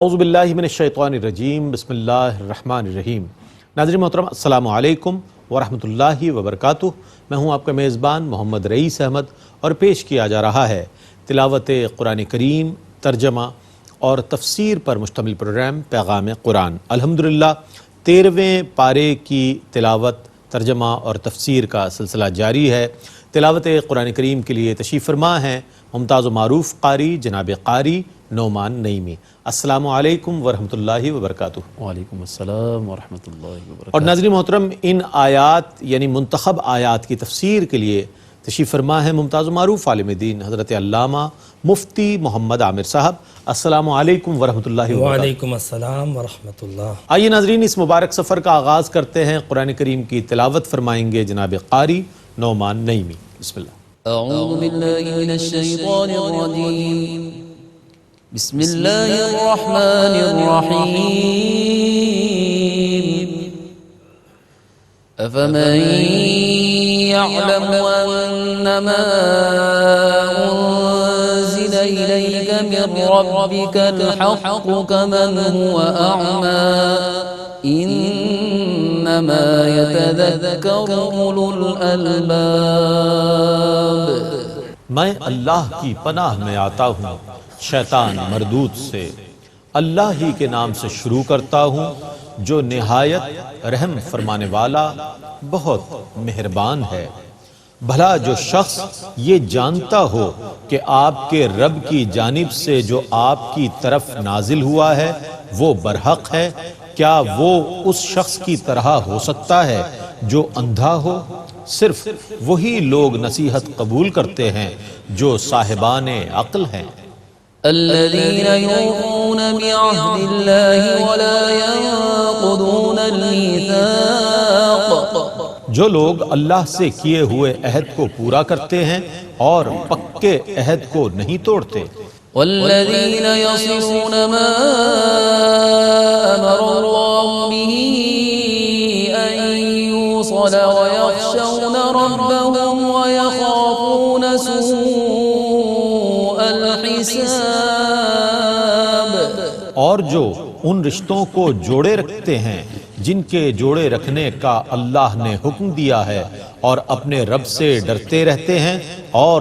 اعوذ باللہ من الشیطان الرجیم بسم اللہ الرحمن الرحیم۔ ناظرین محترم السلام علیکم ورحمۃ اللہ وبرکاتہ۔ میں ہوں آپ کا میزبان محمد رئیس احمد اور پیش کیا جا رہا ہے تلاوت قرآن کریم، ترجمہ اور تفسیر پر مشتمل پروگرام پیغام قرآن۔ الحمدللہ 13ویں پارے کی تلاوت، ترجمہ اور تفسیر کا سلسلہ جاری ہے۔ تلاوت قرآن کریم کے لیے تشریف فرما ہیں ممتاز و معروف قاری جناب قاری نعمان نعیمی۔ السلام علیکم ورحمۃ اللہ وبرکاتہ۔ وعلیکم السلام ورحمۃ اللہ وبرکاتہ۔ اور ناظرین محترم، ان آیات یعنی منتخب آیات کی تفسیر کے لیے تشریف فرما ہے ممتاز و معروف عالم دین حضرت علامہ مفتی محمد عامر صاحب۔ السلام علیکم ورحمۃ اللہ وبرکاتہ۔ وعلیکم السلام ورحمۃ اللہ۔ آئیے ناظرین، اس مبارک سفر کا آغاز کرتے ہیں۔ قرآن کریم کی تلاوت فرمائیں گے جناب قاری نعمان نعیمی۔ بسم اللہ۔ اعوذ باللہ من الشیطان الرجیم، بسم اللہ الرحمن الرحیم۔ افمن یعلم انما انزل الیک من ربک الحق کمن هو اعمی انما یتذکر اولو الالباب۔ میں اللہ کی پناہ میں آتا ہوں شیطان مردود سے۔ اللہ ہی کے نام سے شروع کرتا ہوں جو نہایت رحم فرمانے والا بہت مہربان ہے۔ بھلا جو شخص یہ جانتا ہو کہ آپ کے رب کی جانب سے جو آپ کی طرف نازل ہوا ہے وہ برحق ہے، کیا وہ اس شخص کی طرح ہو سکتا ہے جو اندھا ہو؟ صرف وہی لوگ نصیحت قبول کرتے ہیں جو صاحبان عقل ہیں۔ الذين يوفون بعهد الله ولا ينقضون الميثاق۔ جو لوگ اللہ سے کیے ہوئے عہد کو پورا کرتے ہیں اور پکے عہد کو نہیں توڑتے۔ والذين يصلون ما أمر الله به أن يوصل ويخشون ربهم ويخافون سوء الحساب۔ اور جو ان رشتوں کو جوڑے رکھتے ہیں جن کے جوڑے رکھنے کا اللہ نے حکم دیا ہے، اور اپنے رب سے ڈرتے رہتے ہیں اور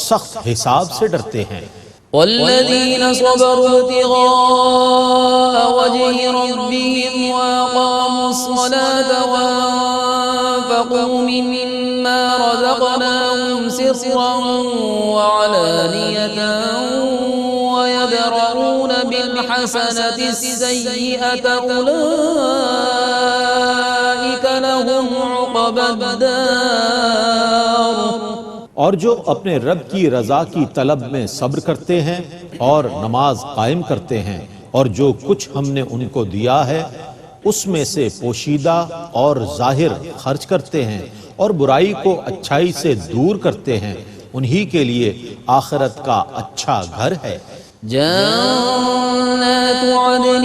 سخت حساب سے ڈرتے ہیں۔ والذين صبروا ابتغاء وجه ربهم وأقاموا الصلاة وأنفقوا مما رزقناهم سرا وعلانية ويدرؤون بالحسنة السيئة أولئك لهم عقبى الدار۔ اور جو اپنے رب کی رضا کی طلب میں صبر کرتے ہیں اور نماز قائم کرتے ہیں، اور جو کچھ ہم نے ان کو دیا ہے اس میں سے پوشیدہ اور ظاہر خرچ کرتے ہیں، اور برائی کو اچھائی سے دور کرتے ہیں، انہی کے لیے آخرت کا اچھا گھر ہے۔ جنات عدن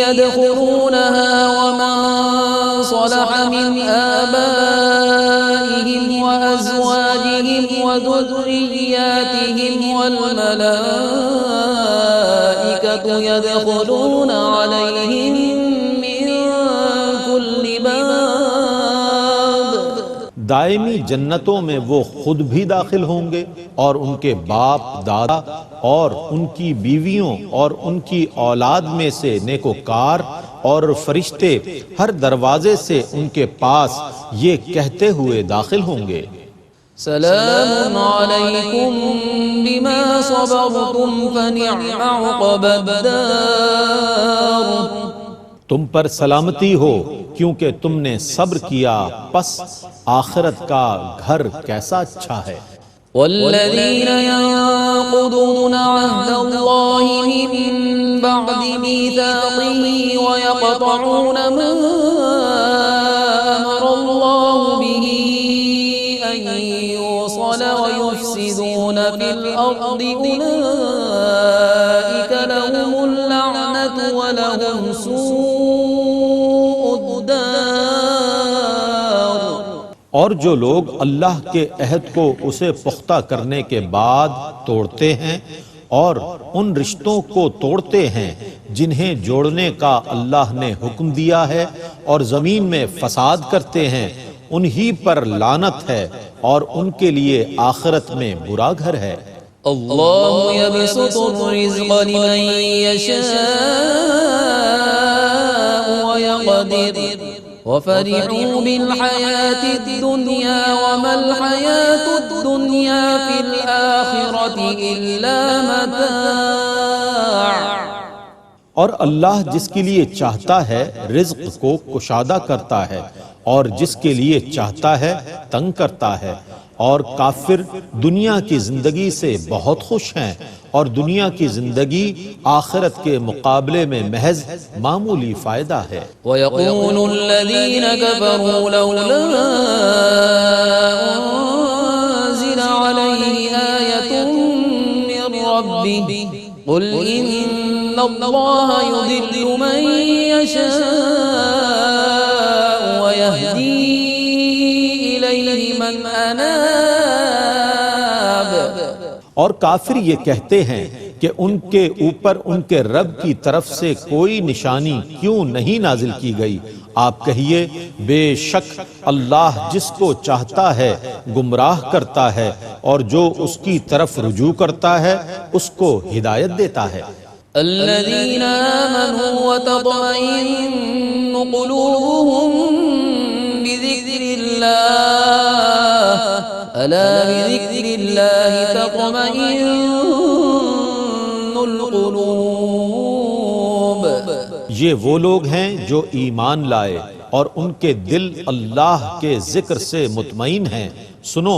يدخلونها ومن صلح من آبائهم وأزواجهم وذرياتهم والملائكة يدخلون عليهم من كل باب۔ دائمی جنتوں میں وہ خود بھی داخل ہوں گے، اور ان کے باپ دادا اور ان کی بیویوں اور ان کی اولاد میں سے نیکوکار اور فرشتے ہر دروازے سے ان کے پاس یہ کہتے ہوئے داخل ہوں گے، سلام علیکم بما صبرتم فنعم عقبى الدار۔ تم پر سلامتی ہو کیونکہ تم نے صبر کیا، پس آخرت کا گھر کیسا اچھا ہے۔ والذين ينقضون عهد الله من بعد ميثاقه ويقطعون ما أمر الله به أن يوصل ويفسدون في الأرض أولئك لهم اللعنة ولهم سوء الدار۔ اور جو لوگ اللہ کے عہد کو اسے پختہ کرنے کے بعد توڑتے ہیں اور ان رشتوں کو توڑتے ہیں جنہیں جوڑنے کا اللہ نے حکم دیا ہے، اور زمین میں فساد کرتے ہیں، انہی پر لعنت ہے اور ان کے لیے آخرت میں برا گھر ہے۔ اللہ یبسط الرزق لمن یشاء ویقدر وفرحوا بالحیاة الدنیا وما الحیاة الدنیا فی الآخرة الا متاع۔ اور اللہ جس کے لیے چاہتا ہے رزق کو کشادہ کرتا ہے اور جس کے لیے چاہتا ہے تنگ کرتا ہے، اور کافر دنیا کی زندگی سے بہت خوش ہیں اور دنیا کی زندگی آخرت کے مقابلے میں محض معمولی فائدہ ہے۔ وَيَقُولُ الَّذِينَ كَفَرُوا لَوْلَا أُنزِلَ عَلَيْهِ آيَةٌ مِّن رَّبِّهِ قُلْ إِنَّ اللَّهَ يُضِلُّ مَن يَشَاءُ وَيَهْدِي إِلَيْهِ مَنْ أَنَابَ۔ اور کافر یہ کہتے ہیں کہ ان کے اوپر ان کے رب کی طرف سے کوئی نشانی کیوں نہیں نازل کی گئی؟ آپ کہیے بے شک اللہ جس کو چاہتا ہے گمراہ کرتا ہے اور جو اس کی طرف رجوع کرتا ہے اس کو ہدایت دیتا ہے۔ الذين آمنوا وتطمئن قلوبهم بذكر الله ألا بذكر الله تطمئن القلوب۔ یہ وہ لوگ ہیں جو ایمان لائے اور ان کے دل اللہ کے ذکر سے مطمئن ہیں۔ سنو،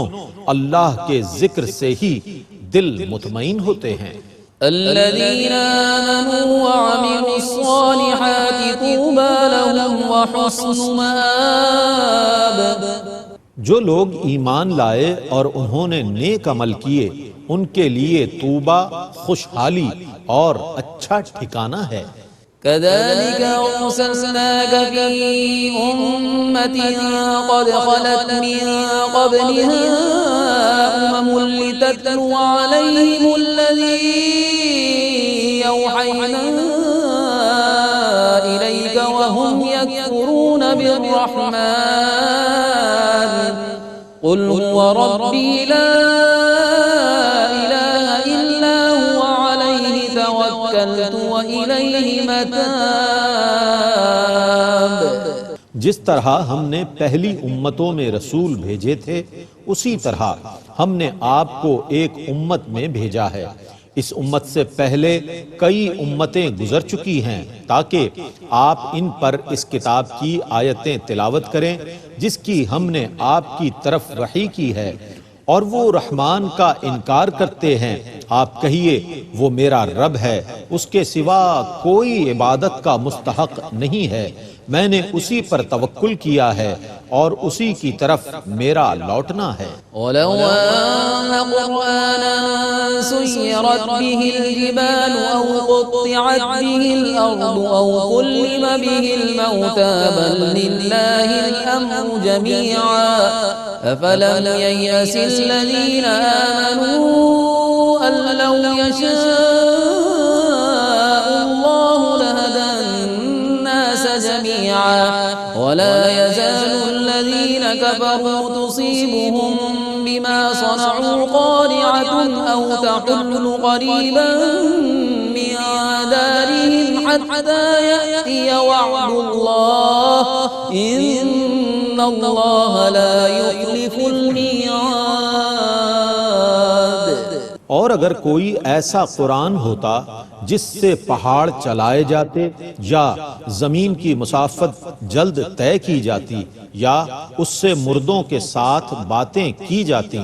اللہ کے ذکر سے ہی دل مطمئن ہوتے ہیں۔ الذين آمنوا وعملوا الصالحات طوبى لهم وحسن مآب۔ جو لوگ ایمان لائے اور انہوں نے نیک عمل کیے ان کے لیے طوبہ خوشحالی اور اچھا ٹھکانہ ہے۔ كذلك أرسلناك في أمة قد خلت من قبلها لتتلو عليهم الذي أوحينا إليك وهم يكفرون بالرحمن قل هو ربي لا إله إلا هو عليه توكلت وإليه متاب۔ جس طرح ہم نے پہلی امتوں میں رسول بھیجے تھے اسی طرح ہم نے آپ کو ایک امت میں بھیجا ہے۔ اس امت سے پہلے کئی امتیں گزر چکی ہیں تاکہ آپ ان پر اس کتاب کی آیتیں تلاوت کریں جس کی ہم نے آپ کی طرف وحی کی ہے، اور وہ رحمان کا انکار کرتے ہیں۔ آپ کہیے وہ میرا رب ہے، اس کے سوا کوئی عبادت کا مستحق نہیں ہے، میں نے اسی پر توکل کیا ہے اور اسی کی طرف میرا لوٹنا ہے۔ وَلَوْ أَنَّ قُرْآنًا سُيِّرَتْ بِهِ الْجِبَالُ أَوْ قُطِّعَتْ بِهِ الْأَرْضُ أَوْ كُلِّمَ بِهِ الْمَوْتَى بَلْ لِلَّهِ الْأَمْرُ جَمِيعًا أَفَلَمْ يَيْأَسِ الَّذِينَ آمَنُوا أَن لَّوْ يَشَاءُ اللَّهُ لَهَدَى النَّاسَ جَمِيعًا وَلَا يَزَالُ الَّذِينَ كَفَرُوا تُصِيبُهُم بِمَا صَنَعُوا قَارِعَةٌ أَوْ تَحُلُّ قَرِيبًا مِّن دَارِهِمْ حَتَّى يَأْتِيَ وَعْدُ اللَّهِ إِنَّ اللَّهَ لَا يُخْلِفُ الْمِيعَادَ۔ اور اگر کوئی ایسا قرآن ہوتا جس سے پہاڑ چلائے جاتے یا زمین کی مسافت جلد طے کی جاتی یا اس سے مردوں کے ساتھ باتیں کی جاتی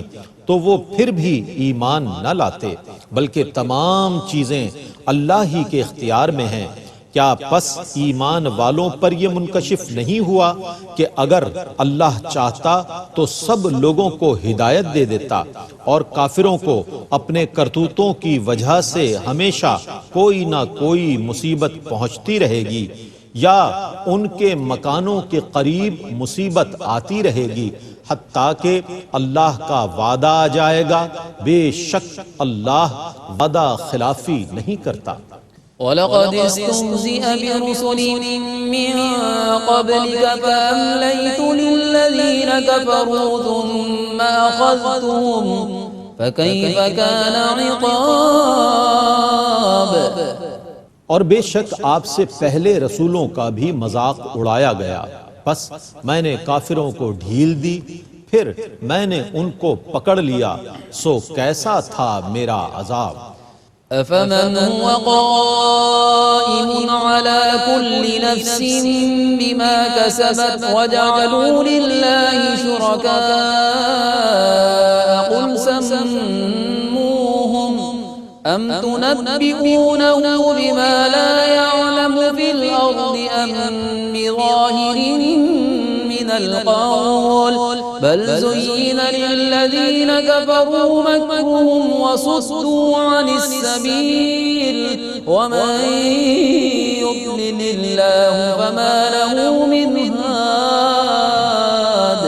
تو وہ پھر بھی ایمان نہ لاتے، بلکہ تمام چیزیں اللہ ہی کے اختیار میں ہیں۔ کیا پس ایمان والوں پر یہ منکشف نہیں ہوا کہ اگر اللہ چاہتا تو سب لوگوں کو ہدایت دے دیتا، اور کافروں کو اپنے کرتوتوں کی وجہ سے ہمیشہ کوئی نہ کوئی مصیبت پہنچتی رہے گی، یا ان کے مکانوں کے قریب مصیبت آتی رہے گی حتیٰ کہ اللہ کا وعدہ آ جائے گا، بے شک اللہ وعدہ خلافی نہیں کرتا۔ وَلَقَدِ اسْتُهْزِئَ بِرُسُلٍ مِّن قَبْلِكَ فَأَمْلَيْتُ لِلَّذِينَ كَفَرُوا ثُمَّ أَخَذْتُهُمْ فَكَيْفَ كَانَ عِقَابِ۔ اور بے شک آپ سے پہلے رسولوں کا بھی مذاق اڑایا گیا، بس میں نے کافروں کو ڈھیل دی، پھر میں نے ان کو پکڑ لیا، سو کیسا تھا میرا عذاب۔ أَفَمَنْ هُوَ قَائِمٌ عَلَى كُلِّ نَفْسٍ بِمَا كَسَبَتْ وَجَعَلُوا لِلَّهِ شُرَكَاءَ قُلْ سَمُّوهُمْ أَمْ تُنَبِّئُونَهُ بِمَا لَا يَعْلَمُ فِي الْأَرْضِ أَمْ بِظَاهِرٍ مِّنَ الْقَوْلِ بَلْ زُيِّنَ لِلَّذِينَ كَفَرُوا مَكْرُهُمْ وَصُدُّوا عَنِ السَّبِيلِ وَمَن يُضْلِلِ اللَّهُ فَمَا لَهُ مِنْ هَادٍ۔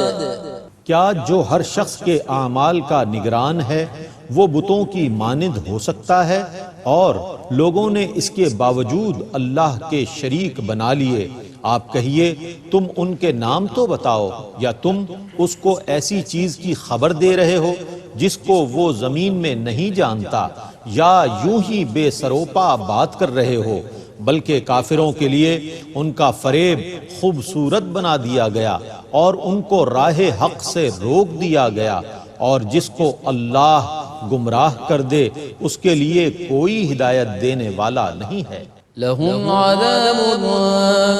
کیا جو ہر شخص کے اعمال کا نگران ہے وہ بتوں کی مانند ہو سکتا ہے؟ اور لوگوں نے اس کے باوجود اللہ کے شریک بنا لیے۔ آپ کہیے تم ان کے نام تو بتاؤ، یا تم اس کو ایسی چیز کی خبر دے رہے ہو جس کو وہ زمین میں نہیں جانتا، یا یوں ہی بے سروپا بات کر رہے ہو؟ بلکہ کافروں کے لیے ان کا فریب خوبصورت بنا دیا گیا اور ان کو راہ حق سے روک دیا گیا، اور جس کو اللہ گمراہ کر دے اس کے لیے کوئی ہدایت دینے والا نہیں ہے۔ لهم عذاب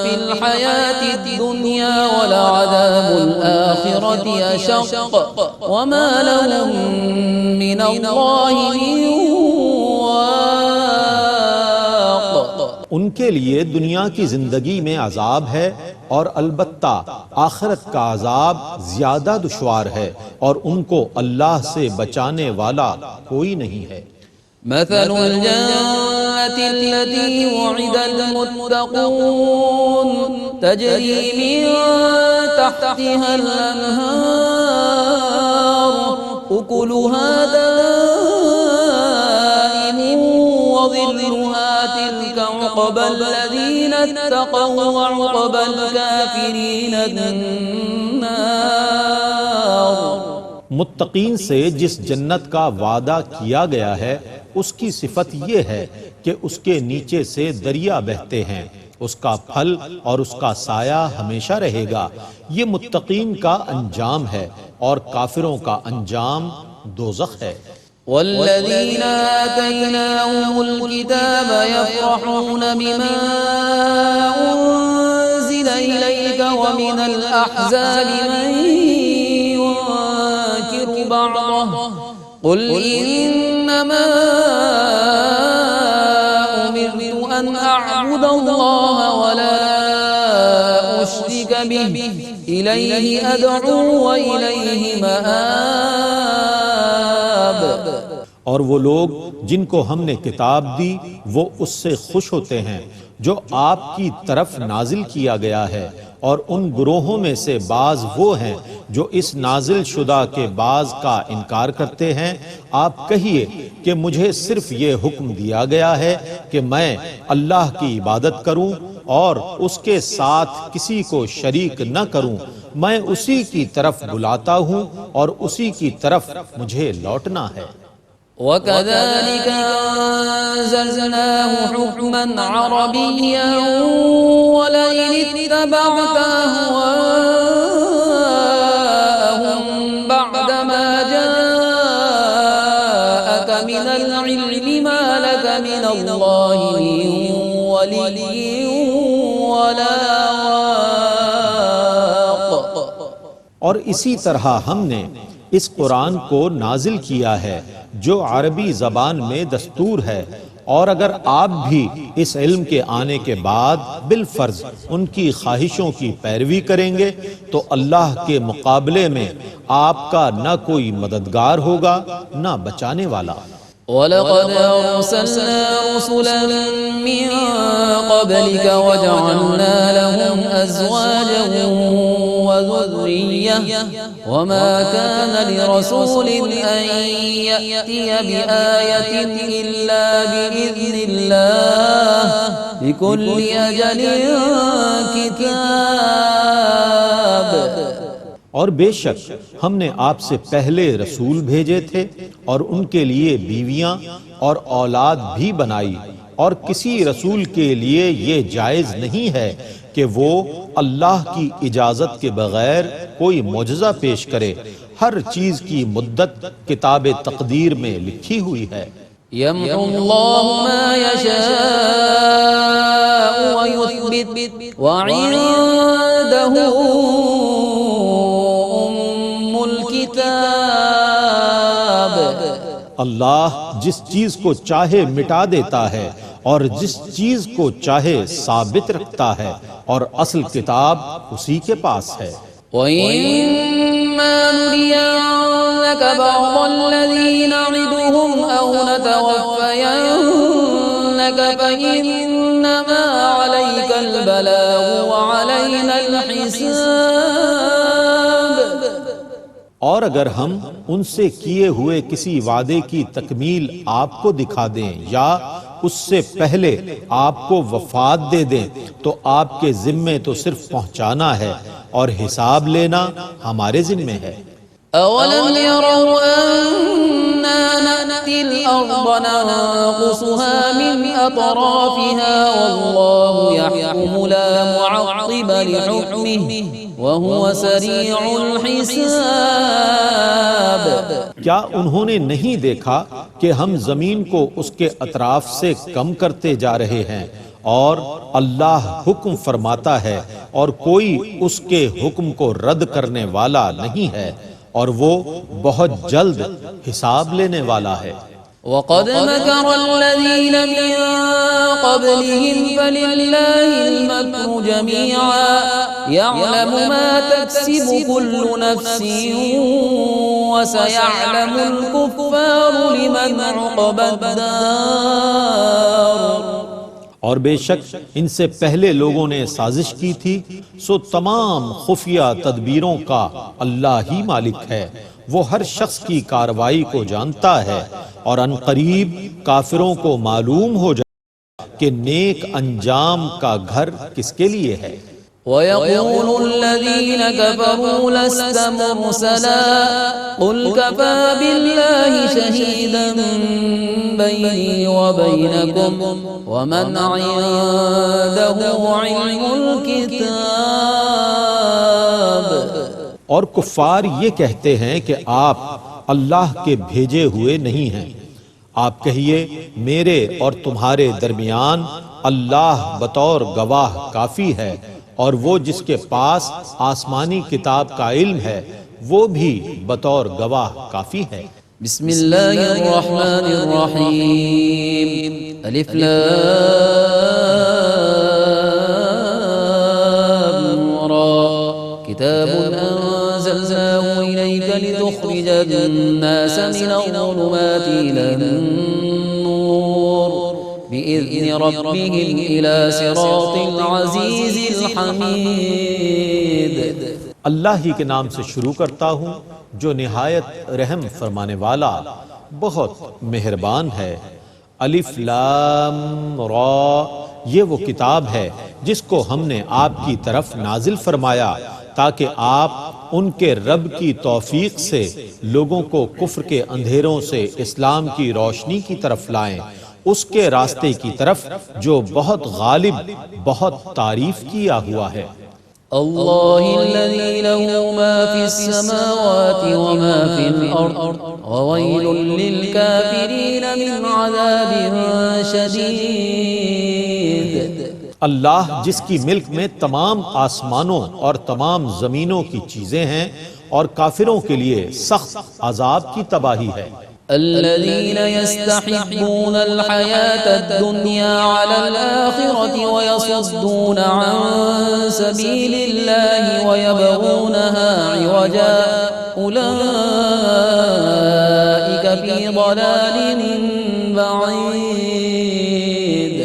في الحياة الدنيا ولعذاب الآخرة أشق وما لهم من الله من واق۔ ان کے لیے دنیا کی زندگی میں عذاب ہے، اور البتہ آخرت کا عذاب زیادہ دشوار ہے، اور ان کو اللہ سے بچانے والا کوئی نہیں ہے۔ مثل الجنة التي وعد المتقون تجري من تحتها الأنهار أكلها دائم وظلها تلك عقبى الذين اتقوا وعقبى الكافرين النار۔ متقین سے جس جنت کا وعدہ کیا گیا ہے اس کی صفت یہ ہے کہ اس کے نیچے سے دریا بہتے ہیں، اس کا پھل اور اس کا سایہ ہمیشہ رہے گا۔ یہ متقین کا انجام ہے، اور کافروں کا انجام دوزخ ہے۔ والذين آتيناهم الكتاب يفرحون بما أنزل إليك ومن الأحزاب من ينكر بعضه قل إنما أمرت أن أعبد الله ولا أشرك به إليه أدعو وإليه مآب۔ اور وہ لوگ جن کو ہم نے کتاب دی وہ اس سے خوش ہوتے ہیں جو آپ کی طرف نازل کیا گیا ہے، اور ان گروہوں میں سے بعض وہ ہیں جو اس نازل شدہ کے بعض کا انکار کرتے ہیں۔ آپ کہیے کہ مجھے صرف یہ حکم دیا گیا ہے کہ میں اللہ کی عبادت کروں اور اس کے ساتھ کسی کو شریک نہ کروں، میں اسی کی طرف بلاتا ہوں اور اسی کی طرف مجھے لوٹنا ہے۔ وَكَذَلِكَ أَنزَلْنَاهُ حُكْمًا عَرَبِيًّا وَلَئِنِ اتَّبَعْتَ أَهْوَاءَهُمْ بَعْدَمَا جَاءَكَ مِنَ الْعِلْمِ مَا لَكَ مِنَ اللَّهِ مِن وَلِيٍّ وَلَا وَاقٍ۔ اور اسی طرح ہم نے اس قرآن کو نازل کیا ہے جو عربی زبان میں دستور ہے، اور اگر آپ بھی اس علم کے آنے کے بعد بالفرض ان کی خواہشوں کی پیروی کریں گے تو اللہ کے مقابلے میں آپ کا نہ کوئی مددگار ہوگا نہ بچانے والا۔ وَلَقَدْ أَرْسَلْنَا رُسُلًا مِّن قَبْلِكَ وَجَعَلْنَا لَهُمْ أَزْوَاجًا وذرية وما كان لرسول أن يأتي بآية إلا بإذن الله لكل أجل كتاب. اور بے شک ہم نے آپ سے پہلے رسول بھیجے تھے اور ان کے لیے بیویاں اور اولاد بھی بنائی، اور کسی رسول کے لیے یہ جائز نہیں ہے کہ وہ اللہ کی اجازت کے بغیر کوئی معجزہ پیش کرے. ہر چیز کی مدت کتاب تقدیر میں لکھی ہوئی ہے. يمحو الله ما يشاء ويثبت وعنده أم الكتاب. اللہ جس چیز کو چاہے مٹا دیتا ہے اور جس چیز کو چاہے ثابت رکھتا ہے، اور اصل کتاب اسی کے پاس ہے. وَإِمَّا نُرِيَنَّكَ بَعْضَ الَّذِي نَعِدُهُمْ أَوْ نَتَوَفَّيَنَّكَ فَإِنَّمَا عَلَيْكَ الْبَلَاغُ وَعَلَيْنَا الْحِسَابُ. اور اگر ہم ان سے کیے ہوئے کسی وعدے کی تکمیل آپ کو دکھا دیں یا اس سے پہلے آپ کو وفات دے دیں تو آپ کے ذمے تو صرف پہنچانا ہے اور حساب لینا ہمارے ذمے ہے. أَوَلَمْ يَرَوْا أَنَّا نَأْتِي الْأَرْضَ نَنقُصُهَا مِنْ أَطْرَافِهَا وَاللَّهُ يَحْكُمُ لَا مُعَقِّبَ لِحُكْمِهِ وَهُوَ سَرِيعُ الْحِسَابِ. کیا انہوں نے نہیں دیکھا کہ ہم زمین کو اس کے اطراف سے کم کرتے جا رہے ہیں، اور اللہ حکم فرماتا ہے اور کوئی اس کے حکم کو رد کرنے والا نہیں ہے، اور وہ بہت جلد حساب لینے والا ہے. وَقَدْ مَكَرَ الَّذِينَ مِن قَبْلِهِمْ فَلِلَّهِ الْمَكْرُ جَمِيعًا يَعْلَمُ مَا تَكْسِبُ كُلُّ نَفْسٍ وَسَيَعْلَمُ الْكُفَّارُ لِمَنْ عُقْبَى الدَّارِ. اور بے شک ان سے پہلے لوگوں نے سازش کی تھی، سو تمام خفیہ تدبیروں کا اللہ ہی مالک ہے. وہ ہر شخص کی کارروائی کو جانتا ہے، اور ان قریب کافروں کو معلوم ہو جائے کہ نیک انجام کا گھر کس کے لیے ہے. وَيَقُولُ الَّذِينَ كَفَرُوا لَسْتَ مُرْسَلًا قُلْ كَفَى بِاللَّهِ شَهِيدًا بَيْنِي وَبَيْنَكُمْ وَمَنْ عِندَهُ عِلْمُ الْكِتَابِ. اور کفار یہ کہتے ہیں کہ آپ اللہ کے بھیجے ہوئے نہیں ہیں. آپ کہیے میرے اور تمہارے درمیان اللہ بطور گواہ کافی ہے، اور وہ جس کے پاس آسمانی کتاب کا علم ہے وہ بھی بطور گواہ کافی ہے. بسم اللہ الرحمن الرحیم. الف لام را. کتاب انزلناه الیک لتخرج الناس من الظلمات الى النور بإذن ربهم إلى صراط العزيز الحميد. اللہ ہی کے نام سے شروع کرتا ہوں جو نہایت رحم فرمانے والا بہت مہربان ہے. الف لام را، یہ وہ کتاب ہے جس کو ہم نے آپ کی طرف نازل فرمایا تاکہ آپ ان کے رب کی توفیق سے لوگوں کو کفر کے اندھیروں سے اسلام کی روشنی کی طرف لائیں، اس کے راستے کی طرف جو بہت غالب، بہت تعریف کیا ہوا ہے. اللہ الذی له ما فی السماوات وما فی الارض وویل للکافرین من عذاب شدید. اللہ جس کی ملک میں تمام آسمانوں اور تمام زمینوں کی چیزیں ہیں، اور کافروں کے لیے سخت عذاب کی تباہی ہے. الذين يستحبون الحياة الدنيا على الآخرة ويصدون عن سبيل الله ويبغونها عوجا أولئك في ضلال بعيد.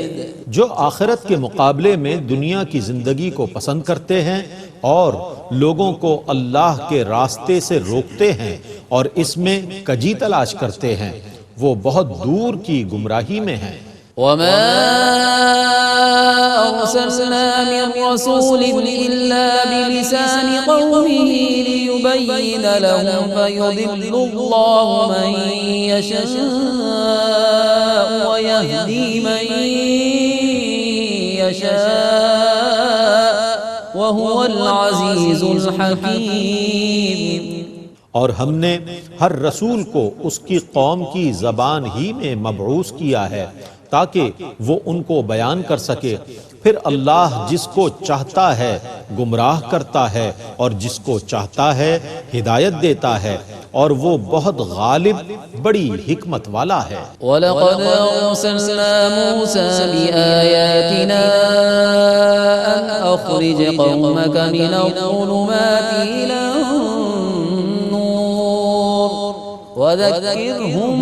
جو آخرت کے مقابلے میں دنیا کی زندگی کو پسند کرتے ہیں اور لوگوں کو اللہ کے راستے سے روکتے ہیں اور اس میں کجی تلاش کرتے ہیں، وہ بہت دور کی گمراہی میں ہیں۔ وما أرسلنا من رسول إلا بلسان قومه ليبين لهم فيضل الله من يشاء ويهدي من يشاء وهو العزيز الحكيم۔ اور ہم نے ہر رسول کو اس کی قوم کی زبان ہی میں مبعوث کیا ہے تاکہ وہ ان کو بیان کر سکے، پھر اللہ جس کو چاہتا ہے گمراہ کرتا ہے اور جس کو چاہتا ہے ہدایت دیتا ہے، اور وہ بہت غالب بڑی حکمت والا ہے۔ وَلَقَدْ أَرْسَلْنَا مُوسَى بِآيَاتِنَا أَنْ أَخْرِجْ قَوْمَكَ مِنَ الظُّلُمَاتِ إِلَى النُّورِ وَذَكِّرْهُم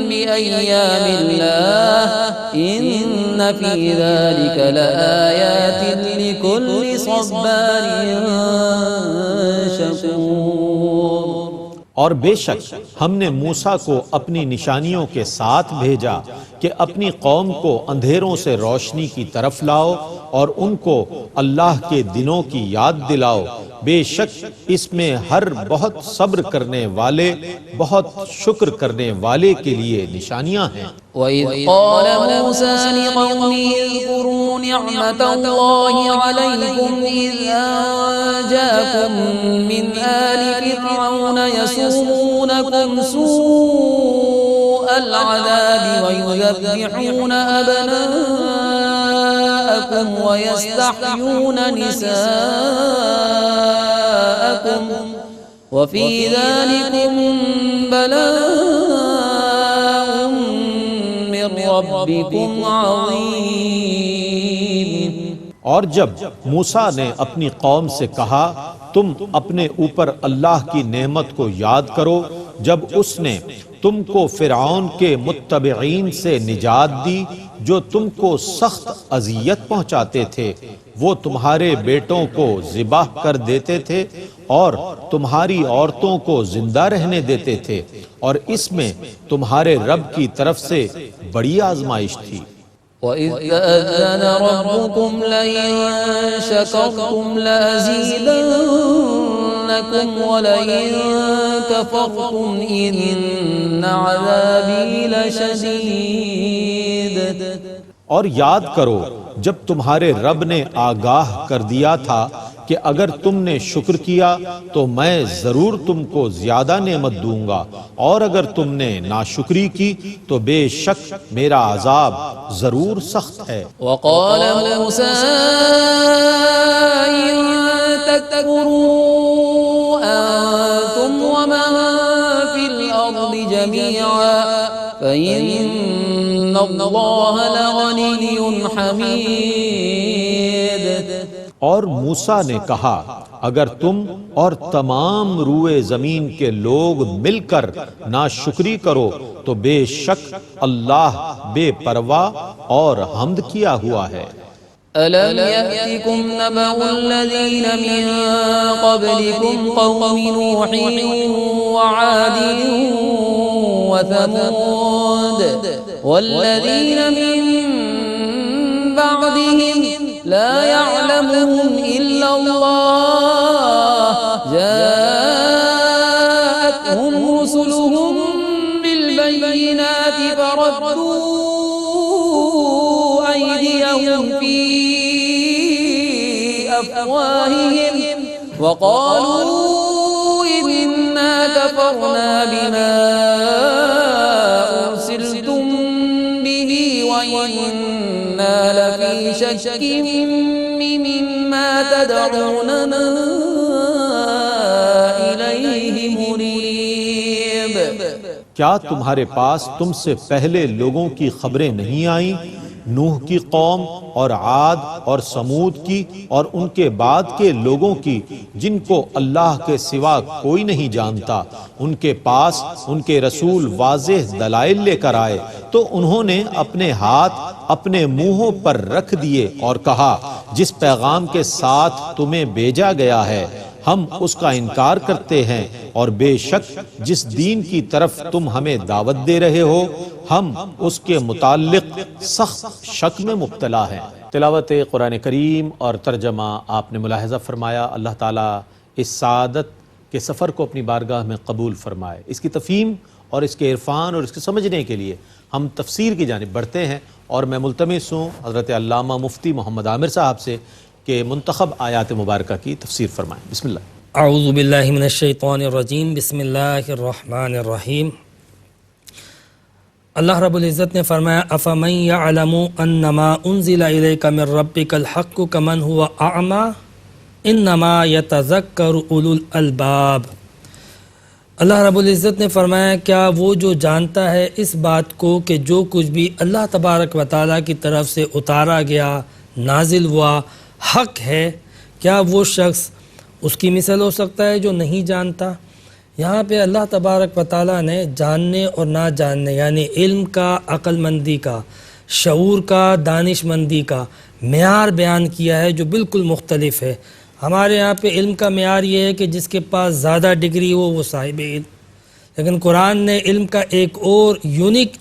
بِأَيَّامِ اللَّهِ إِنَّ فِي ذَلِكَ لَآيَاتٍ لِكُلِّ صَبَّارٍ شَكُورٍ۔ اور بے شک ہم نے موسیٰ کو اپنی نشانیوں کے ساتھ بھیجا کہ اپنی قوم کو اندھیروں سے روشنی کی طرف لاؤ اور ان کو اللہ کے دنوں کی یاد دلاؤ، بے شک اس میں ہر بہت صبر کرنے والے، بہت شکر کرنے والے کے لیے نشانیاں ہیں۔ وَإِذْ قَالَ مُوسَى لِقَوْمِهِ اذْكُرُوا نِعْمَةَ اللَّهِ عَلَيْكُمْ إِذْ أَنْجَاكُمْ مِنْ آلِ فِرْعَوْنَ يَسُومُونَكُمْ سُوءَ الْعَذَابِ وَيُذَبِّحُونَ أَبْنَاءَكُمْ وَيَسْتَحْيُونَ نِسَاءَكُمْ وَفِي ذَلِكُمْ بَلَاءٌ مِّن رَّبِّكُمْ عَظِيمٌ۔ اور جب موسیٰ نے اپنی قوم سے کہا تم اپنے اوپر اللہ کی نعمت کو یاد کرو جب اس نے تم کو فرعون کے متبعین سے نجات دی جو تم کو سخت اذیت پہنچاتے تھے، وہ تمہارے بیٹوں کو ذبح کر دیتے تھے اور تمہاری عورتوں کو زندہ رہنے دیتے تھے، اور اس میں تمہارے رب کی طرف سے بڑی آزمائش تھی۔ وَإِذْ تَأَذَّنَ رَبُّكُمْ لَئِن شَكَرْتُمْ لَأَزِيدَنَّكُمْ وَلَئِن كَفَرْتُمْ إِنَّ عَذَابِي لَشَدِيدٌ۔ اور یاد کرو جب تمہارے رب نے آگاہ کر دیا تھا کہ اگر تم نے شکر کیا تو میں ضرور تم کو زیادہ نعمت دوں گا، اور اگر تم نے ناشکری کی تو بے شک میرا عذاب ضرور سخت ہے۔ وقال موسى إن تكفروا أنتم ومن في الأرض جميعا فإن الله لغني حميد۔ اور موسیٰ نے کہا اگر تم اور تمام روئے زمین کے لوگ مل کر ناشکری کرو تو بے شک اللہ بے پرواہ اور حمد کیا ہوا ہے۔ أَلَمْ يَأْتِكُمْ نَبَأُ الَّذِينَ مِنْ قَبْلِكُمْ قَوْمِ نُوحٍ وَعَادٍ وَثَمُودَ وَالَّذِينَ مِنْ بَعْدِهِمْ لا يعلمهم إلا الله جاءتهم رسلهم بالبينات فردوا أيديهم في أفواههم وقالوا إنا كفرنا بما أرسلتم به وإنا لفي شك مما تدعوننا إليه مريب۔ کیا تمہارے پاس تم سے پہلے لوگوں کی خبریں نہیں آئیں نوح کی قوم اور عاد اور سمود کی اور ان کے بعد کے لوگوں کی جن کو اللہ کے سوا کوئی نہیں جانتا، ان کے پاس ان کے رسول واضح دلائل لے کر آئے تو انہوں نے اپنے ہاتھ اپنے منہوں پر رکھ دیے اور کہا جس پیغام کے ساتھ تمہیں بھیجا گیا ہے ہم اس کا انکار کرتے ہیں، اور بے شک جس دین کی طرف تم ہمیں دعوت دے رہے ہو ہم اس کے متعلق سخت شک میں مبتلا ہیں۔ تلاوت قرآن کریم اور ترجمہ آپ نے ملاحظہ فرمایا۔ اللہ تعالیٰ اس سعادت کے سفر کو اپنی بارگاہ میں قبول فرمائے۔ اس کی تفہیم اور اس کے عرفان اور اس کے سمجھنے کے لیے ہم تفسیر کی جانب بڑھتے ہیں، اور میں ملتمس ہوں حضرت علامہ مفتی محمد عامر صاحب سے کہ منتخب آیات مبارکہ کی تفسیر فرمائیں۔ بسم اللہ۔ اعوذ باللہ من الشیطان الرجیم، بسم اللہ الرحمن الرحیم۔ اللہ رب العزت نے فرمایا افمن یعلم انما انزل الیک من ربک الحق کمن هو اعمی انما یتذکر اولو الالباب۔ اللہ رب العزت نے فرمایا کیا وہ جو جانتا ہے اس بات کو کہ جو کچھ بھی اللہ تبارک و تعالیٰ کی طرف سے اتارا گیا نازل ہوا حق ہے، کیا وہ شخص اس کی مثل ہو سکتا ہے جو نہیں جانتا؟ یہاں پہ اللہ تبارک و تعالیٰ نے جاننے اور نہ جاننے یعنی علم کا، عقل مندی کا، شعور کا، دانش مندی کا معیار بیان کیا ہے جو بالکل مختلف ہے۔ ہمارے یہاں پہ علم کا معیار یہ ہے کہ جس کے پاس زیادہ ڈگری ہو وہ صاحب علم، لیکن قرآن نے علم کا ایک اور یونیک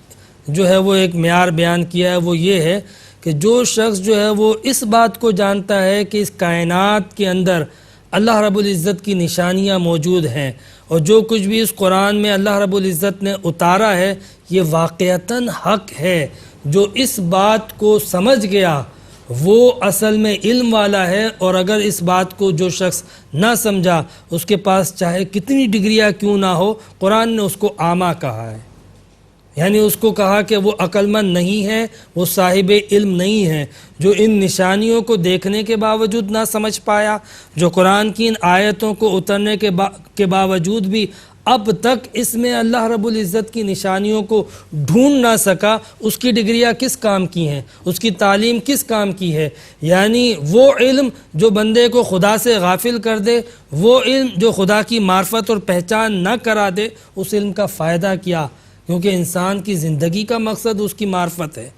جو ہے وہ ایک معیار بیان کیا ہے، وہ یہ ہے کہ جو شخص جو ہے وہ اس بات کو جانتا ہے کہ اس کائنات کے اندر اللہ رب العزت کی نشانیاں موجود ہیں، اور جو کچھ بھی اس قرآن میں اللہ رب العزت نے اتارا ہے یہ واقعتاً حق ہے، جو اس بات کو سمجھ گیا وہ اصل میں علم والا ہے، اور اگر اس بات کو جو شخص نہ سمجھا اس کے پاس چاہے کتنی ڈگریاں کیوں نہ ہو، قرآن نے اس کو عامہ کہا ہے، یعنی اس کو کہا کہ وہ عقل مند نہیں ہے، وہ صاحب علم نہیں ہے، جو ان نشانیوں کو دیکھنے کے باوجود نہ سمجھ پایا، جو قرآن کی ان آیتوں کو اترنے کے باوجود بھی اب تک اس میں اللہ رب العزت کی نشانیوں کو ڈھونڈ نہ سکا، اس کی ڈگریاں کس کام کی ہیں، اس کی تعلیم کس کام کی ہے؟ یعنی وہ علم جو بندے کو خدا سے غافل کر دے، وہ علم جو خدا کی معرفت اور پہچان نہ کرا دے، اس علم کا فائدہ کیا؟ کیونکہ انسان کی زندگی کا مقصد اس کی معرفت ہے۔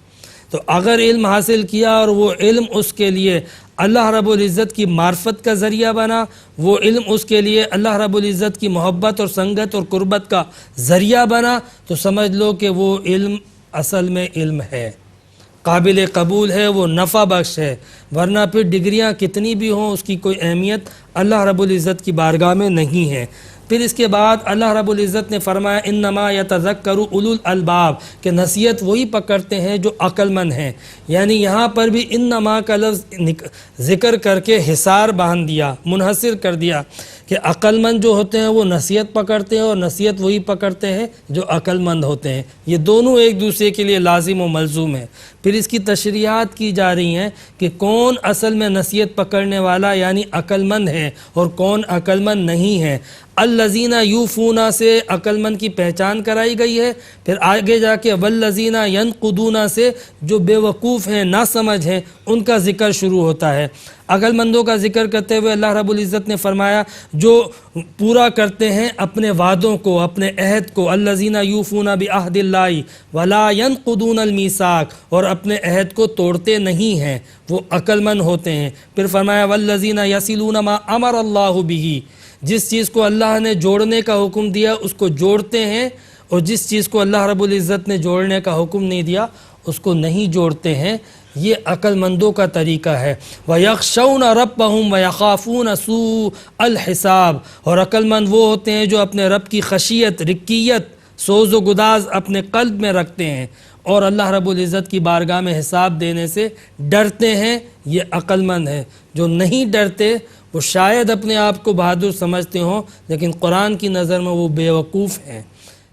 تو اگر علم حاصل کیا اور وہ علم اس کے لیے اللہ رب العزت کی معرفت کا ذریعہ بنا، وہ علم اس کے لیے اللہ رب العزت کی محبت اور سنگت اور قربت کا ذریعہ بنا، تو سمجھ لو کہ وہ علم اصل میں علم ہے، قابل قبول ہے، وہ نفع بخش ہے، ورنہ پھر ڈگریاں کتنی بھی ہوں اس کی کوئی اہمیت اللہ رب العزت کی بارگاہ میں نہیں ہے۔ پھر اس کے بعد اللہ رب العزت نے فرمایا انما یتذکر اولو الالباب، کہ نصیحت وہی پکڑتے ہیں جو عقل مند ہیں، یعنی یہاں پر بھی انما کا لفظ ذکر کر کے حصار باندھ دیا، منحصر کر دیا کہ عقل مند جو ہوتے ہیں وہ نصیحت پکڑتے ہیں، اور نصیحت وہی پکڑتے ہیں جو عقل مند ہوتے ہیں، یہ دونوں ایک دوسرے کے لیے لازم و ملزوم ہیں۔ پھر اس کی تشریحات کی جا رہی ہیں کہ کون اصل میں نصیحت پکڑنے والا یعنی عقل مند ہے اور کون عقل مند نہیں ہے۔ الذین یوفون سے عقل مند کی پہچان کرائی گئی ہے، پھر آگے جا کے والذین ینقضون سے جو بے وقوف ہیں، نا سمجھ ہیں، ان کا ذکر شروع ہوتا ہے۔ عقل مندوں کا ذکر کرتے ہوئے اللہ رب العزت نے فرمایا جو پورا کرتے ہیں اپنے وعدوں کو، اپنے عہد کو، الذین یوفون بعہد اللہ ولا ینقضون المیثاق، اور اپنے عہد کو توڑتے نہیں ہیں، وہ عقل مند ہوتے ہیں۔ پھر فرمایا والذین یصلون ما امر اللہ بہ، جس چیز کو اللہ نے جوڑنے کا حکم دیا اس کو جوڑتے ہیں، اور جس چیز کو اللہ رب العزت نے جوڑنے کا حکم نہیں دیا اس کو نہیں جوڑتے ہیں۔ یہ عقل مندوں کا طریقہ ہے۔ وَيَخْشَوْنَ رَبَّهُمْ وَيَخَافُونَ سُوءَ الْحِسَابِ، اور عقل مند وہ ہوتے ہیں جو اپنے رب کی خشیت، رقیت، سوز و گداز اپنے قلب میں رکھتے ہیں اور اللہ رب العزت کی بارگاہ میں حساب دینے سے ڈرتے ہیں، یہ عقل مند ہے۔ جو نہیں ڈرتے وہ شاید اپنے آپ کو بہادر سمجھتے ہوں، لیکن قرآن کی نظر میں وہ بے وقوف ہیں۔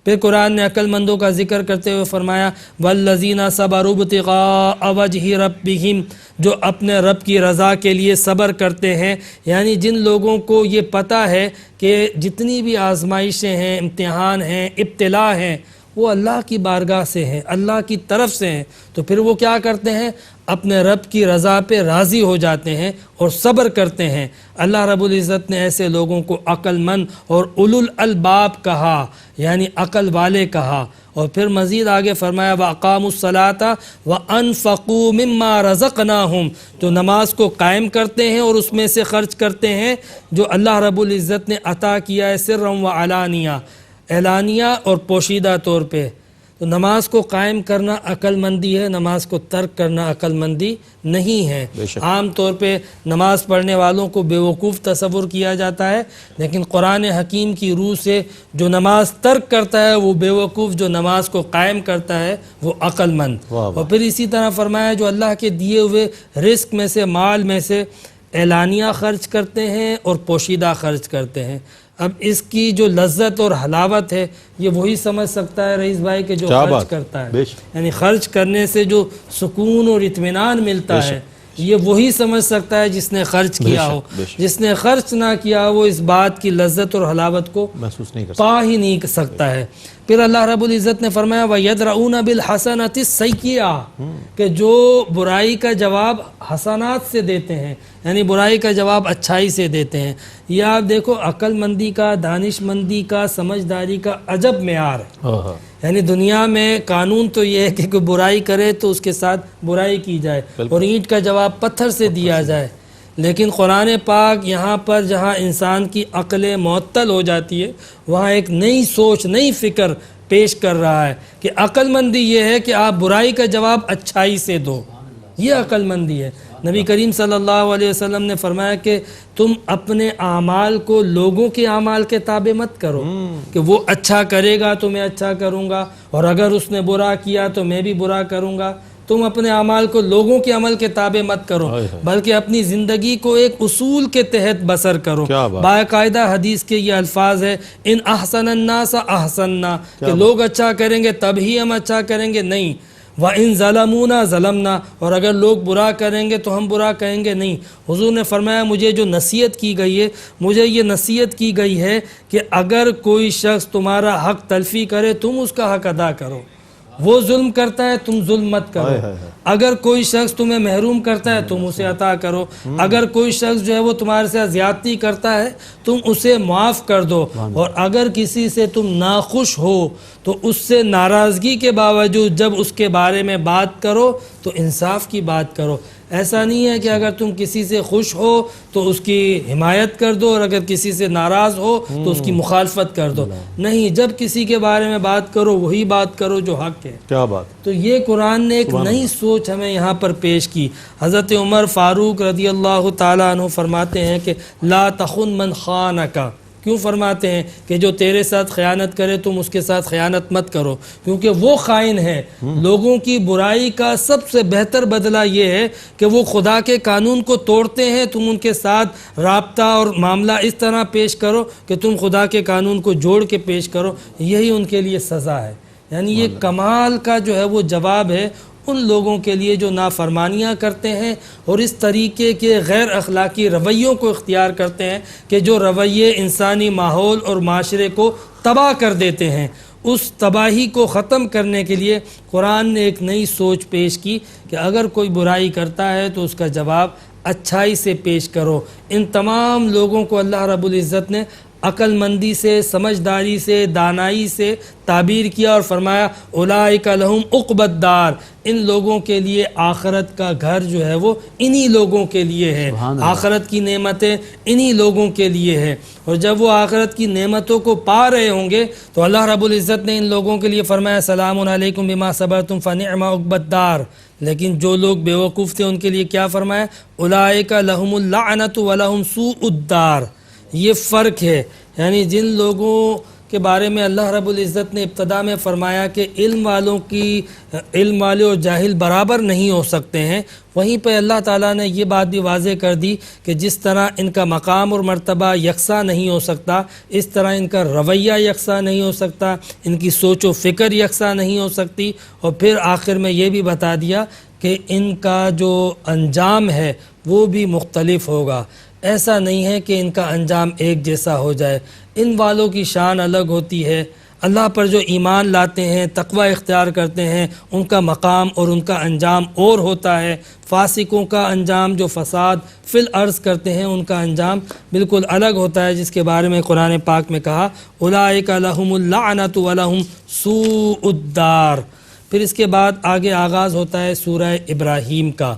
پھر قرآن نے عقل مندوں کا ذکر کرتے ہوئے فرمایا والذین صبروا ابتغاء وجہ ربہم، جو اپنے رب کی رضا کے لیے صبر کرتے ہیں، یعنی جن لوگوں کو یہ پتہ ہے کہ جتنی بھی آزمائشیں ہیں، امتحان ہیں، ابتلا ہیں، وہ اللہ کی بارگاہ سے ہیں، اللہ کی طرف سے ہیں، تو پھر وہ کیا کرتے ہیں؟ اپنے رب کی رضا پہ راضی ہو جاتے ہیں اور صبر کرتے ہیں۔ اللہ رب العزت نے ایسے لوگوں کو عقل مند اور اولو الالباب کہا، یعنی عقل والے کہا، اور پھر مزید آگے فرمایا وَأَقَامُوا الصَّلَاةَ وَأَنفَقُوا مِمَّا رَزَقْنَاهُمْ، تو نماز کو قائم کرتے ہیں اور اس میں سے خرچ کرتے ہیں جو اللہ رب العزت نے عطا کیا ہے، سرًا وعلانیہ، اعلانیہ اور پوشیدہ طور پہ۔ تو نماز کو قائم کرنا عقل مندی ہے، نماز کو ترک کرنا عقل مندی نہیں ہے۔ عام طور پہ نماز پڑھنے والوں کو بیوقوف تصور کیا جاتا ہے، لیکن قرآن حکیم کی روح سے جو نماز ترک کرتا ہے وہ بیوقوف، جو نماز کو قائم کرتا ہے وہ عقل مند۔ اور پھر اسی طرح فرمایا جو اللہ کے دیے ہوئے رزق میں سے، مال میں سے اعلانیہ خرچ کرتے ہیں اور پوشیدہ خرچ کرتے ہیں۔ اب اس کی جو لذت اور حلاوت ہے یہ وہی سمجھ سکتا ہے رئیس بھائی کہ جو خرچ کرتا ہے، یعنی خرچ کرنے سے جو سکون اور اطمینان ملتا ہے یہ وہی سمجھ سکتا ہے جس نے خرچ کیا ہو۔ جس نے خرچ نہ کیا وہ اس بات کی لذت اور حلاوت کو محسوس نہیں پا ہی نہیں سکتا ہے۔ پھر اللہ رب العزت نے فرمایا وَيَدْرَؤُونَ بِالْحَسَنَةِ السَّيِّئَةَ، کہ جو برائی کا جواب حسنات سے دیتے ہیں، یعنی برائی کا جواب اچھائی سے دیتے ہیں۔ یہ آپ دیکھو عقل مندی کا، دانش مندی کا، سمجھداری کا عجب معیار ہے۔ یعنی دنیا میں قانون تو یہ ہے کہ کوئی برائی کرے تو اس کے ساتھ برائی کی جائے اور اینٹ کا جواب پتھر سے دیا جائے، لیکن قرآن پاک یہاں پر جہاں انسان کی عقل معطل ہو جاتی ہے وہاں ایک نئی سوچ، نئی فکر پیش کر رہا ہے کہ عقل مندی یہ ہے کہ آپ برائی کا جواب اچھائی سے دو، یہ عقل مندی ہے۔ نبی کریم صلی اللہ علیہ وسلم نے فرمایا کہ تم اپنے اعمال کو لوگوں کے اعمال کے تابع مت کرو، کہ وہ اچھا کرے گا تو میں اچھا کروں گا، اور اگر اس نے برا کیا تو میں بھی برا کروں گا۔ تم اپنے اعمال کو لوگوں کے عمل کے تابع مت کرو، بلکہ اپنی زندگی کو ایک اصول کے تحت بسر کرو۔ باقاعدہ حدیث کے یہ الفاظ ہے ان احسن الناس احسننا، کہ لوگ اچھا کریں گے تب ہی ہم اچھا کریں گے، نہیں۔ وَإِن ظَلَمُونَا ظَلَمْنَا، اور اگر لوگ برا کریں گے تو ہم برا کہیں گے، نہیں۔ حضور نے فرمایا مجھے جو نصیحت کی گئی ہے، مجھے یہ نصیحت کی گئی ہے کہ اگر کوئی شخص تمہارا حق تلفی کرے تم اس کا حق ادا کرو، وہ ظلم کرتا ہے تم ظلم مت کرو، اگر کوئی شخص تمہیں محروم کرتا ہے تم اسے عطا کرو، اگر کوئی شخص جو ہے وہ تمہارے ساتھ زیادتی کرتا ہے تم اسے معاف کر دو، اور اگر کسی سے تم ناخوش ہو تو اس سے ناراضگی کے باوجود جب اس کے بارے میں بات کرو تو انصاف کی بات کرو۔ ایسا نہیں ہے کہ اگر تم کسی سے خوش ہو تو اس کی حمایت کر دو اور اگر کسی سے ناراض ہو تو اس کی مخالفت کر دو، نہیں، جب کسی کے بارے میں بات کرو وہی بات کرو جو حق ہے۔ کیا بات! تو یہ قرآن نے ایک نئی سوچ ہمیں یہاں پر پیش کی۔ حضرت عمر فاروق رضی اللہ تعالیٰ عنہ فرماتے ہیں کہ لا تخن من خانک، کیوں فرماتے ہیں کہ جو تیرے ساتھ خیانت کرے تم اس کے ساتھ خیانت مت کرو، کیونکہ وہ خائن ہے۔ لوگوں کی برائی کا سب سے بہتر بدلہ یہ ہے کہ وہ خدا کے قانون کو توڑتے ہیں، تم ان کے ساتھ رابطہ اور معاملہ اس طرح پیش کرو کہ تم خدا کے قانون کو جوڑ کے پیش کرو، یہی ان کے لیے سزا ہے۔ یعنی یہ کمال کا جو ہے وہ جواب ہے ان لوگوں کے لیے جو نافرمانیاں کرتے ہیں اور اس طریقے کے غیر اخلاقی رویوں کو اختیار کرتے ہیں کہ جو رویے انسانی ماحول اور معاشرے کو تباہ کر دیتے ہیں۔ اس تباہی کو ختم کرنے کے لیے قرآن نے ایک نئی سوچ پیش کی کہ اگر کوئی برائی کرتا ہے تو اس کا جواب اچھائی سے پیش کرو۔ ان تمام لوگوں کو اللہ رب العزت نے عقل مندی سے، سمجھداری سے، دانائی سے تعبیر کیا اور فرمایا اولئک لہم عقبی الدار، ان لوگوں کے لیے آخرت کا گھر جو ہے وہ انہی لوگوں کے لیے ہے، آخرت کی نعمتیں انہی لوگوں کے لیے ہے۔ اور جب وہ آخرت کی نعمتوں کو پا رہے ہوں گے تو اللہ رب العزت نے ان لوگوں کے لیے فرمایا سلام علیکم بما صبرتم فنعم عقبی الدار۔ لیکن جو لوگ بیوقوف تھے ان کے لیے کیا فرمایا اولئک لہم اللعنۃ ولہم سوء الدار۔ یہ فرق ہے، یعنی جن لوگوں کے بارے میں اللہ رب العزت نے ابتدا میں فرمایا کہ علم والے اور جاہل برابر نہیں ہو سکتے ہیں، وہیں پہ اللہ تعالیٰ نے یہ بات بھی واضح کر دی کہ جس طرح ان کا مقام اور مرتبہ یکساں نہیں ہو سکتا اس طرح ان کا رویہ یکساں نہیں ہو سکتا، ان کی سوچ و فکر یکساں نہیں ہو سکتی، اور پھر آخر میں یہ بھی بتا دیا کہ ان کا جو انجام ہے وہ بھی مختلف ہوگا۔ ایسا نہیں ہے کہ ان کا انجام ایک جیسا ہو جائے، ان والوں کی شان الگ ہوتی ہے، اللہ پر جو ایمان لاتے ہیں، تقوی اختیار کرتے ہیں، ان کا مقام اور ان کا انجام اور ہوتا ہے۔ فاسقوں کا انجام جو فساد فی الارض کرتے ہیں ان کا انجام بالکل الگ ہوتا ہے، جس کے بارے میں قرآن پاک میں کہا اولئک لہم اللعنۃ ولہم سوء الدار۔ پھر اس کے بعد آگے آغاز ہوتا ہے سورہ ابراہیم کا۔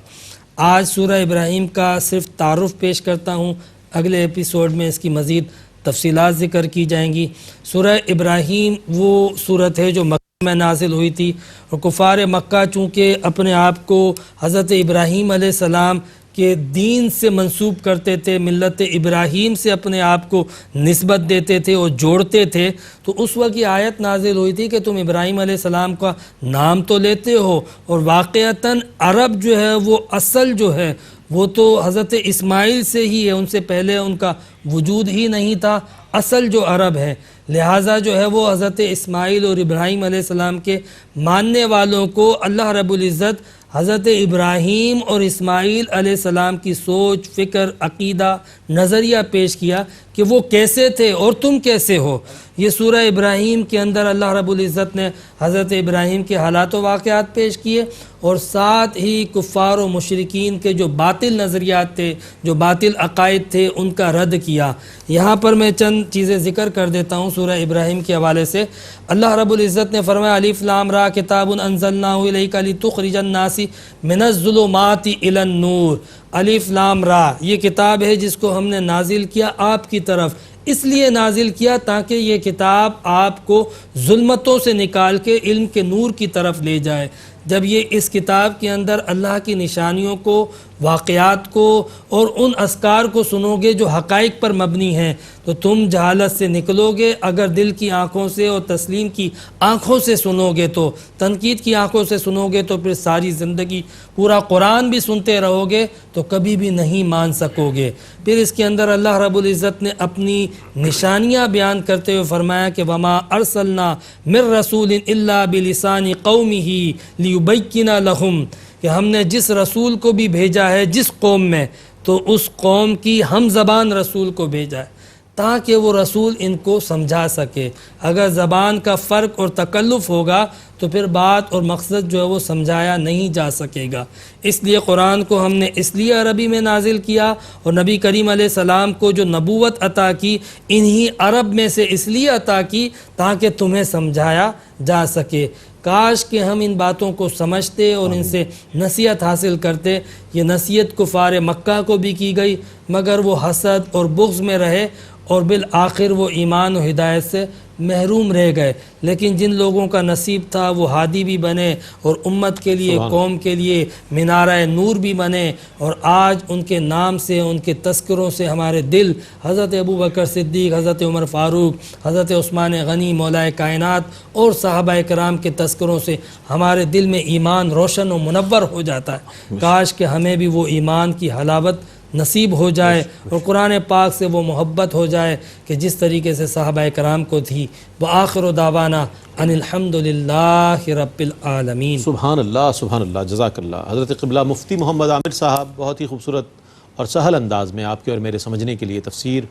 آج سورہ ابراہیم کا صرف تعارف پیش کرتا ہوں، اگلے ایپیسوڈ میں اس کی مزید تفصیلات ذکر کی جائیں گی۔ سورہ ابراہیم وہ صورت ہے جو مکہ میں نازل ہوئی تھی، اور کفار مکہ چونکہ اپنے آپ کو حضرت ابراہیم علیہ السلام کے دین سے منسوب کرتے تھے، ملت ابراہیم سے اپنے آپ کو نسبت دیتے تھے اور جوڑتے تھے، تو اس وقت یہ آیت نازل ہوئی تھی کہ تم ابراہیم علیہ السلام کا نام تو لیتے ہو، اور واقعتاً عرب جو ہے وہ اصل جو ہے وہ تو حضرت اسماعیل سے ہی ہے، ان سے پہلے ان کا وجود ہی نہیں تھا، اصل جو عرب ہے، لہٰذا جو ہے وہ حضرت اسماعیل اور ابراہیم علیہ السلام کے ماننے والوں کو اللہ رب العزت حضرت ابراہیم اور اسماعیل علیہ السلام کی سوچ، فکر، عقیدہ، نظریہ پیش کیا کہ وہ کیسے تھے اور تم کیسے ہو۔ یہ سورہ ابراہیم کے اندر اللہ رب العزت نے حضرت ابراہیم کے حالات و واقعات پیش کیے، اور ساتھ ہی کفار و مشرکین کے جو باطل نظریات تھے، جو باطل عقائد تھے، ان کا رد کیا۔ یہاں پر میں چند چیزیں ذکر کر دیتا ہوں سورہ ابراہیم کے حوالے سے۔ اللہ رب العزت نے فرمایا الف لام را کتاب انزلناہ الیک لتخرج الناس من الظلمات الی النور۔ الف لام را یہ کتاب ہے جس کو ہم نے نازل کیا آپ کی طرف، اس لیے نازل کیا تاکہ یہ کتاب آپ کو ظلمتوں سے نکال کے علم کے نور کی طرف لے جائے۔ جب یہ اس کتاب کے اندر اللہ کی نشانیوں کو، واقعات کو اور ان اذکار کو سنو گے جو حقائق پر مبنی ہیں، تو تم جہالت سے نکلو گے۔ اگر دل کی آنکھوں سے اور تسلیم کی آنکھوں سے سنو گے تو، تنقید کی آنکھوں سے سنو گے تو پھر ساری زندگی پورا قرآن بھی سنتے رہو گے تو کبھی بھی نہیں مان سکو گے۔ پھر اس کے اندر اللہ رب العزت نے اپنی نشانیاں بیان کرتے ہوئے فرمایا کہ وما ارسلنا من رسول الا بلسان قومہ لیبین لہم، کہ ہم نے جس رسول کو بھی بھیجا ہے جس قوم میں، تو اس قوم کی ہم زبان رسول کو بھیجا ہے تاکہ وہ رسول ان کو سمجھا سکے۔ اگر زبان کا فرق اور تکلف ہوگا تو پھر بات اور مقصد جو ہے وہ سمجھایا نہیں جا سکے گا۔ اس لیے قرآن کو ہم نے اس لیے عربی میں نازل کیا، اور نبی کریم علیہ السلام کو جو نبوت عطا کی انہی عرب میں سے اس لیے عطا کی تاکہ تمہیں سمجھایا جا سکے۔ کاش کہ ہم ان باتوں کو سمجھتے اور ان سے نصیحت حاصل کرتے۔ یہ نصیحت کفار مکہ کو بھی کی گئی، مگر وہ حسد اور بغض میں رہے اور بالآخر وہ ایمان و ہدایت سے محروم رہ گئے۔ لیکن جن لوگوں کا نصیب تھا وہ ہادی بھی بنے اور امت کے لیے، قوم کے لیے مینارہ نور بھی بنے، اور آج ان کے نام سے، ان کے تذکروں سے ہمارے دل حضرت ابوبکر صدیق، حضرت عمر فاروق، حضرت عثمان غنی مولا کائنات اور صحابہ کرام کے تذکروں سے ہمارے دل میں ایمان روشن و منور ہو جاتا ہے۔ کاش کہ ہمیں بھی وہ ایمان کی حلاوت نصیب ہو جائے اور قرآن پاک سے وہ محبت ہو جائے کہ جس طریقے سے صحابہ کرام کو تھی۔ وآخر دعوانا ان الحمدللہ رب العالمین۔ سبحان اللہ، سبحان اللہ، جزاک اللہ۔ حضرت قبلہ مفتی محمد عامر صاحب بہت ہی خوبصورت اور سہل انداز میں آپ کے اور میرے سمجھنے کے لیے تفسیر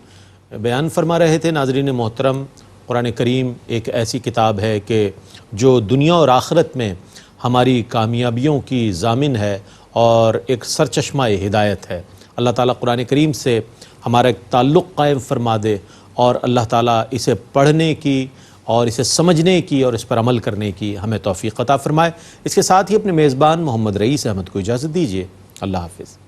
بیان فرما رہے تھے۔ ناظرین محترم، قرآن کریم ایک ایسی کتاب ہے کہ جو دنیا اور آخرت میں ہماری کامیابیوں کی ضامن ہے اور ایک سرچشمہ ہدایت ہے۔ اللہ تعالیٰ قرآن کریم سے ہمارا ایک تعلق قائم فرما دے، اور اللہ تعالیٰ اسے پڑھنے کی اور اسے سمجھنے کی اور اس پر عمل کرنے کی ہمیں توفیق عطا فرمائے۔ اس کے ساتھ ہی اپنے میزبان محمد رئیس احمد کو اجازت دیجیے۔ اللہ حافظ۔